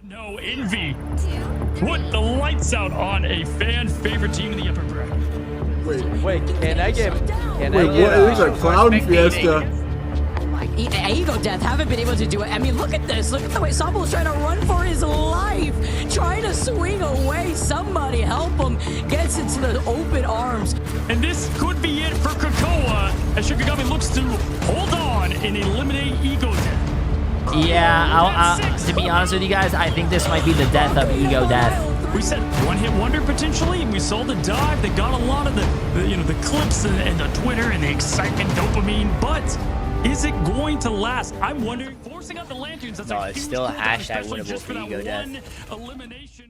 But no, Envy put the lights out on a fan favorite team in the upper bracket. Wait, can I get? Wait, what is a clown fiesta? Ego Death haven't been able to do it. I mean, look at this. Look at the way Sambo's trying to run for his life. Trying to swing away. Somebody help him. Gets into the open arms. And this could be it for Krakoa as Shikigami looks to hold on and eliminate Ego Death. Yeah, to be honest with you guys, I think this might be the death of Ego Death. We said one-hit wonder potentially, and we saw the dive. They got a lot of the clips and the Twitter and the excitement, dopamine, but is it going to last? I'm wondering. Forcing out the lanterns. That's No, a it's huge still a cooldown, hashtag especially winnable just for that Ego Death. one elimination.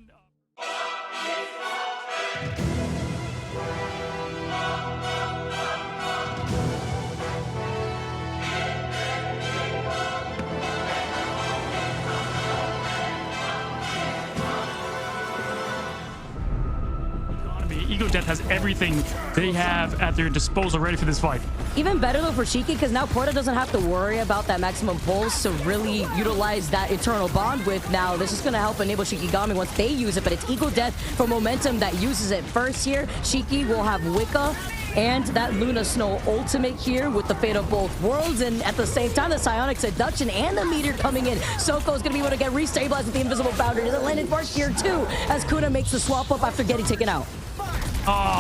Ego Death has everything they have at their disposal ready for this fight. Even better though for Shiki, because now Porta doesn't have to worry about that maximum pulse to really utilize that eternal bond with. Now this is going to help enable Shikigami once they use it, but it's Ego Death for momentum that uses it first here. Shiki will have Wicca and that Luna Snow ultimate here with the fate of both worlds, and at the same time the Psionic Seduction and the meteor coming in. Soko is going to be able to get restabilized with the invisible boundary. Does it land in Mark here too as Kuna makes the swap up after getting taken out.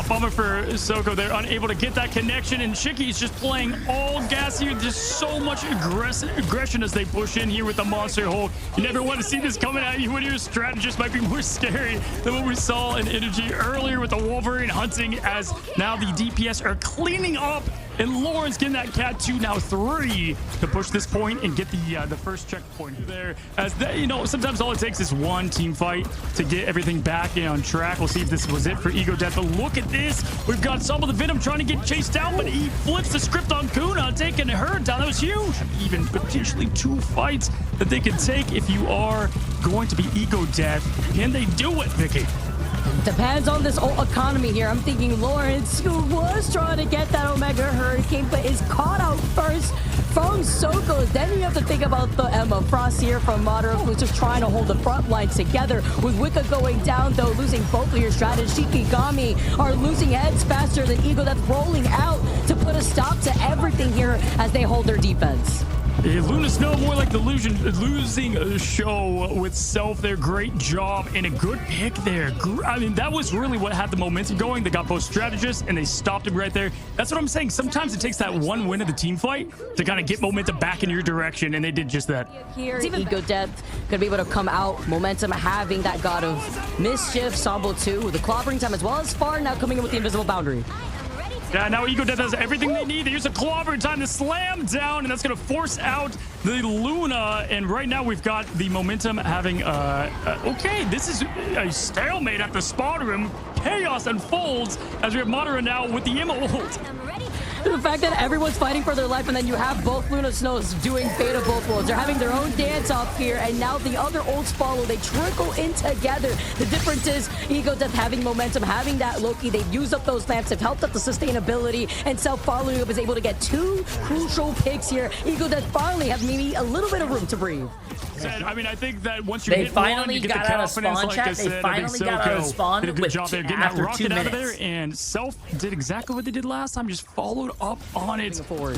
Bummer for Soko. They're unable to get that connection, and Shiki's just playing all gas here. Just so much aggression as they push in here with the Monster Hulk. You never want to see this coming at you when your strategist might be more scary than what we saw in Energy earlier with the Wolverine hunting, as now the DPS are cleaning up, and Lauren's getting that Cat 2, now 3, to push this point and get the first checkpoint there. As you know, sometimes all it takes is one team fight to get everything back on track. We'll see if this was it for Ego Death. But look at this. We've got some of the Venom trying to get chased down, but he flips the script on Kuna, taking her down. That was huge. Even potentially 2 fights that they can take if you are going to be Ego Death. Can they do it, Vicky? Depends on this whole economy here. I'm thinking Lawrence, who was trying to get that Omega Hurricane, but is caught out first from Soko. Then you have to think about the Emma Frost here from Madara, who's just trying to hold the front line together. With Wicca going down, though, losing both of your strategies. Shikigami are losing heads faster than Ego Death, rolling out to put a stop to everything here as they hold their defense. Luna Snow, more like the losing show with Self there. Great job and a good pick there. I mean, that was really what had the momentum going. They got both strategists and they stopped him right there. That's what I'm saying. Sometimes it takes that one win of the team fight to kind of get momentum back in your direction, and they did just that. Here, Ego Death could be able to come out. Momentum having that God of Mischief, Sambo 2, with the clobbering time, as well as Far now coming in with the invisible boundary. Yeah, now Ego Death has everything they need. They use a clobber time to slam down, and that's going to force out the Luna. And right now we've got the momentum having, okay, this is a stalemate at the spawn room. Chaos unfolds as we have Madara now with the Emma ult. The fact that everyone's fighting for their life, and then you have both Luna Snows doing fate of both worlds. They're having their own dance off here, and now the other ults follow. They trickle in together. The difference is Ego Death having momentum, having that Loki. They've used up those lamps. They've helped up the sustainability, and Self following up is able to get 2 crucial picks here. Ego Death finally have maybe a little bit of room to breathe. I mean, I think that once you hit finally one, you get got the out of confidence, spawn, like chat. I said. They finally got out of spawn did a good job there getting that after rocket 2 out of minutes. there, and Self did exactly what they did last time, just followed up on it. Forward.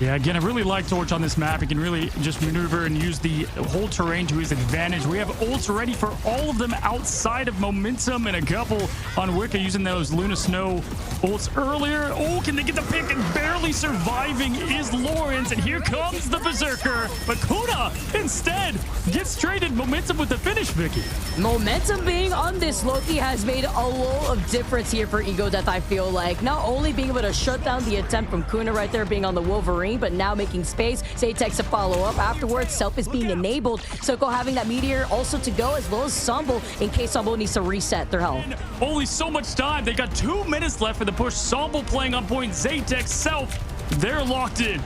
Yeah, again, I really like Torch on this map. He can really just maneuver and use the whole terrain to his advantage. We have ults ready for all of them outside of momentum, and a couple on Wicca using those Luna Snow ults earlier. Oh, can they get the pick? And barely surviving is Lawrence, and here comes the Berserker. But Kuna instead gets traded momentum with the finish, Vicky. Momentum being on this Loki has made a lot of difference here for Ego Death, I feel like. Not only being able to shut down the attempt from Kuna right there, being on the Wolverine, but now making space. Zatex to follow up afterwards. Self is being enabled. Soko having that meteor also to go, as well as Sambo in case Sambo needs to reset their health. And only so much time. They got 2 minutes left for the push. Sambo playing on point. Zatex, Self, they're locked in.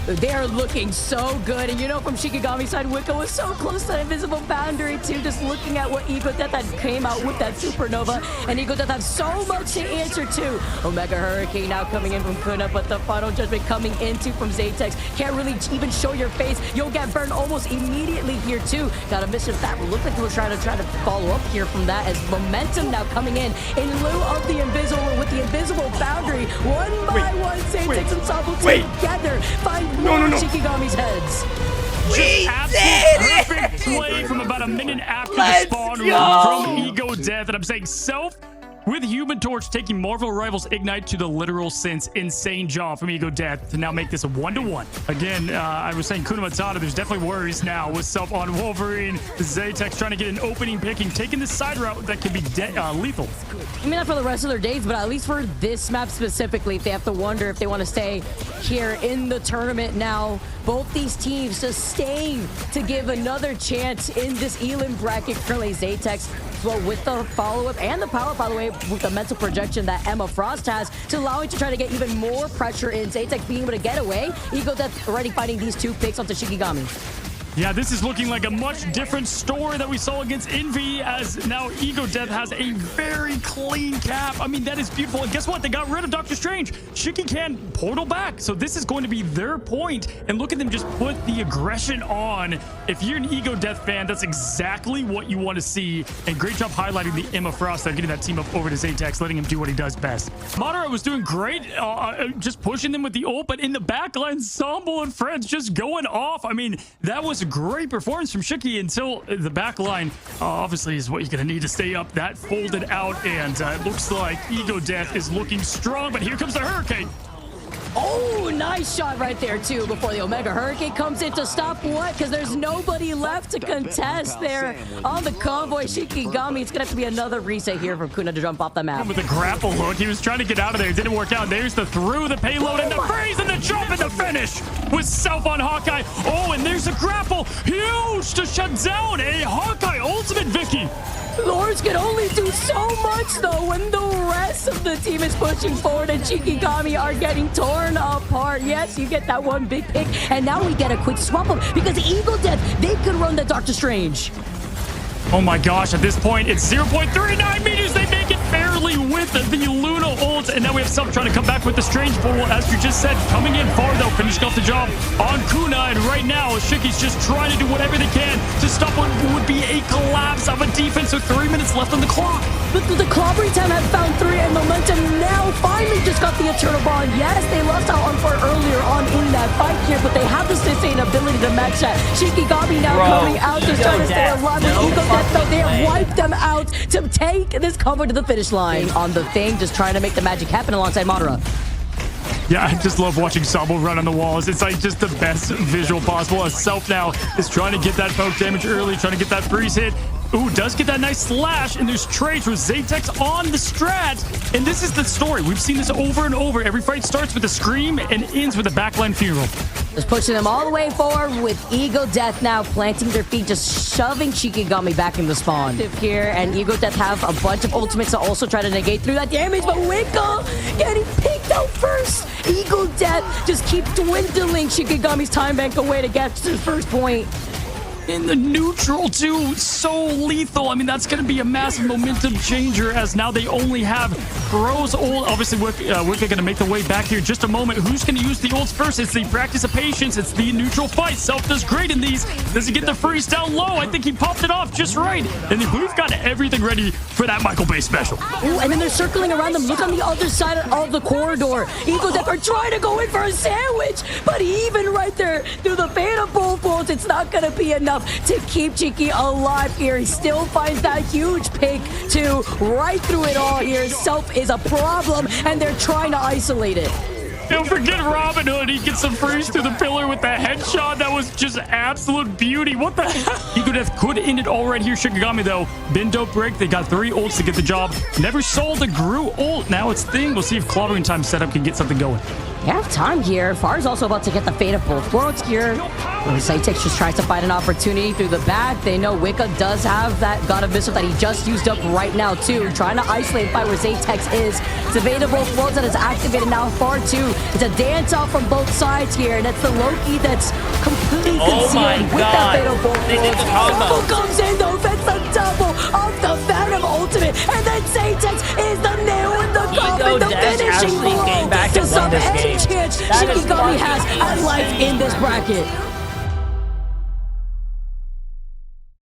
They are looking so good. And you know, from Shikigami's side, Wicca was so close to that invisible boundary too. Just looking at what Ego Death had came out with that supernova. And Ego Death has so much to answer to. Omega Hurricane now coming in from Kuna, but the final judgment coming into from Zatex. Can't really even show your face. You'll get burned almost immediately here too. Got a mission that looked like we're trying to follow up here from that, as momentum now coming in lieu of the invisible, with the invisible boundary. One by one, Zatex and Sabo together find more Shikigami's heads. Just absolute perfect play from about a minute after the spawn from Ego Death. And I'm saying Self with Human Torch taking Marvel Rivals Ignite to the literal sense. Insane job from Ego Death to now make this a 1-to-1. Again, I was saying Kuna Matata, there's definitely worries now with Self on Wolverine. Zatex trying to get an opening picking, taking the side route that could be lethal. I mean, not for the rest of their days, but at least for this map specifically, if they have to wonder if they want to stay here in the tournament now. Both these teams just staying to give another chance in this Elim bracket. Currently, Zatex, well, with the follow-up and the power, by the way, with the mental projection that Emma Frost has, to allowing to try to get even more pressure in. Zatex being able to get away. Ego Death already fighting these 2 picks onto Shikigami. Yeah, this is looking like a much different story that we saw against Envy, as now Ego Death has a very clean cap. I mean, that is beautiful. And guess what? They got rid of Doctor Strange. Shiki can portal back. So this is going to be their point. And look at them just put the aggression on. If you're an Ego Death fan, that's exactly what you want to see. And great job highlighting the Emma Frost, getting that team up over to Zatex, letting him do what he does best. Madara was doing great, just pushing them with the ult, but in the backline, Sambo and friends just going off. I mean, that was a great performance from Shiki until the back line obviously is what you're going to need to stay up. That folded out, and it looks like Ego Death is looking strong, but here comes the Hurricane. Oh, nice shot right there, too, before the Omega Hurricane comes in to stop what? Because there's nobody left to contest there on the convoy. Shikigami, it's going to have to be another reset here for Kuna to jump off the map. With the grapple hook, he was trying to get out of there. It didn't work out. There's the through, the payload, and the freeze, and the jump, and the finish with Self on Hawkeye. Oh, and there's a grapple. Huge to shut down a Hawkeye ultimate, Vicky. Lords can only do so much, though, when the rest of the team is pushing forward and Shikigami are getting torn apart. Yes, you get that one big pick, and now we get a quick swap up because Ego Death, they could run the Doctor Strange. Oh my gosh, at this point, it's 0.39 meters. They make it barely with the Luna ult, and now we have Self trying to come back with the Strange Pool, as you just said, coming in far, though, finishing off the job on Kuna, and right now, Shiki's just trying to do whatever they can to stop what would be a collapse of a defense with 3 minutes left on the clock. But the clobbering time had found 3, and momentum now finally just got the Eternal Bond. Yes, they lost out on 4 earlier on in that fight here, but they have the sustainability to match that. Shikigami now coming out, just trying to stay alive with Ego Death, though they have wiped them out to take this cover to the finish line. On the thing, just trying to make the magic happen alongside Madara. Yeah, I just love watching Sabo run on the walls. It's like just the best visual possible, as Self now is trying to get that poke damage early, trying to get that freeze hit. Ooh, does get that nice slash, and there's trades with Zatex on the strat. And this is the story. We've seen this over and over. Every fight starts with a scream and ends with a backline funeral. Just pushing them all the way forward with Ego Death now planting their feet, just shoving Shikigami back in the spawn. Here, and Ego Death have a bunch of ultimates to also try to negate through that damage, but Wicca getting picked out first. Ego Death just keep dwindling Shikigami's time bank away to get to the first point. In the neutral, too, so lethal. I mean, that's going to be a massive momentum changer, as now they only have Bro's ult. Obviously, Wicca going to make the way back here in just a moment. Who's going to use the ults first? It's the practice of patience. It's the neutral fight. Self does great in these. Does he get the freeze down low? I think he popped it off just right. And we've got everything ready for that Michael Bay special. Ooh, and then they're circling around them. Look on the other side of the corridor. Ego Death are trying to go in for a sandwich, but even right there through the fan of both bolts, it's not going to be enough to keep Chiki alive here. He still finds that huge pick too, right through it all here. Self is a problem, and they're trying to isolate it. Don't forget Robin Hood. He gets some freeze through the pillar with the headshot. That was just absolute beauty. What the heck? Ego Death could end it all right here. Shikigami, though, been dope break. They got 3 ults to get the job. Never sold a Gru ult. Now it's Thing. We'll see if Clobbering Time setup can get something going. They have time here. Far's also about to get the fate of both worlds here. Saitex just tries to find an opportunity through the back. They know Wicca does have that God of Missile that he just used up right now too. Trying to isolate by where Saitex is. It's evaded both worlds and is activated now. Far too. It's a dance off from both sides here. And it's the Loki that's completely concealed with that fate of both worlds. Double comes in though. That's the double of the Phantom Ultimate. And then Saitex is the nail in the coffin. The finishing blow to some any chance Shikigami has at life in this bracket.